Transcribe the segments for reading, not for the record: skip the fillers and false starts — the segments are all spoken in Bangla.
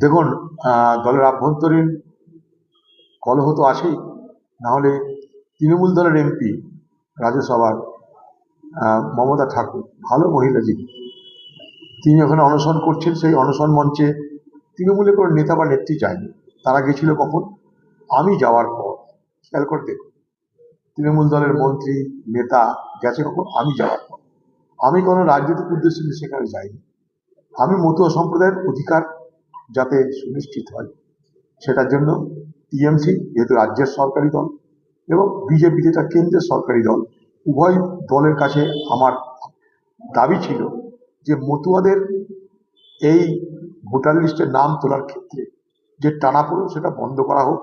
দেখুন, দলের আভ্যন্তরীণ কলহ তো আছেই। না হলে তৃণমূল দলের এমপি রাজ্যসভার মমতা ঠাকুর, ভালো মহিলা যিনি, তিনি ওখানে অনশন করছেন। সেই অনশন মঞ্চে তৃণমূলের কোনো নেতা বা নেত্রী যায়নি। তারা গেছিল কখন? আমি যাওয়ার পর। খেয়াল করে দেখুন, তৃণমূল দলের মন্ত্রী নেতা গেছে কখন? আমি যাওয়ার পর। আমি কোনো রাজনৈতিক উদ্দেশ্য নিয়ে সেখানে যাইনি। আমি মতুয়া সম্প্রদায়ের অধিকার যাতে সুনিশ্চিত হয় সেটার জন্য টিএমসি যেহেতু রাজ্যের সরকারি দল এবং বিজেপি যেটা কেন্দ্রের সরকারি দল, উভয় দলের কাছে আমার দাবি ছিল যে মতুয়াদের এই ভোটার লিস্টের নাম তোলার ক্ষেত্রে যে টানাপোড়েন সেটা বন্ধ করা হোক।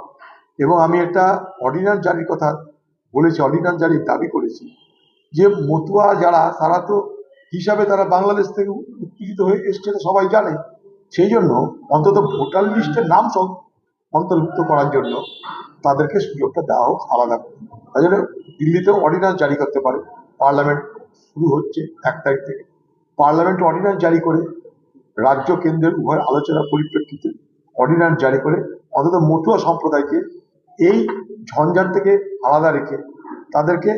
এবং আমি একটা অর্ডিন্যান্স জারির কথা বলেছি, অর্ডিন্যান্স জারির দাবি করেছি যে মতুয়া যারা, তারা তো হিসাবে তারা বাংলাদেশ থেকে উৎপীড়িত হয়ে এসছে, এটা সবাই জানে। সেই জন্য অন্তত ভোটার লিস্টের নাম সব অন্তর্ভুক্ত করার জন্য তাদেরকে সুযোগটা দেওয়া হোক আলাদা করে। তাই জন্য দিল্লিতেও অর্ডিন্যান্স জারি করতে পারে। পার্লামেন্ট শুরু হচ্ছে 1 তারিখ থেকে। পার্লামেন্ট অর্ডিন্যান্স জারি করে রাজ্য কেন্দ্রের উভয় আলোচনার পরিপ্রেক্ষিতে অর্ডিন্যান্স জারি করে অন্তত মতুয়া সম্প্রদায়কে এই ঝঞ্ঝাট থেকে আলাদা রেখে তাদেরকে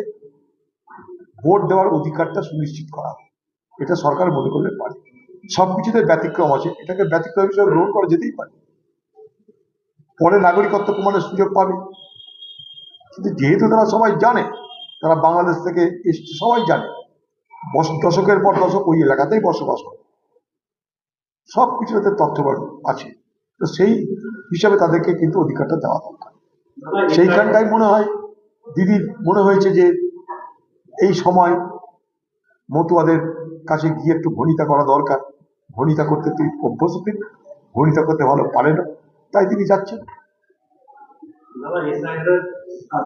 ভোট দেওয়ার অধিকারটা সুনিশ্চিত করা। এটা সরকার মনে করলে পারে। সবকিছুতে ব্যতিক্রম আছে, এটাকে ব্যতিক্রম হিসেবে গ্রহণ করা যেতেই পারে। পরে নাগরিকত্ব প্রমাণের সুযোগ পাবে। কিন্তু যেহেতু তারা সবাই জানে তারা বাংলাদেশ থেকে এসছে, সবাই জানে, দশকের পর দশক ওই এলাকাতেই বসবাস করে, সবকিছু এতে তথ্য আছে। তো সেই হিসাবে তাদেরকে কিন্তু অধিকারটা দেওয়া দরকার। সেইখানটাই মনে হয় দিদির মনে হয়েছে যে এই সময় মতুয়াদের কাছে গিয়ে একটু ভনিতা করা দরকার। ভনিতা করতে তিনি অভ্যস্ত, তিনি ভনিতা করতে ভালো পারে না, তাই তিনি যাচ্ছেন।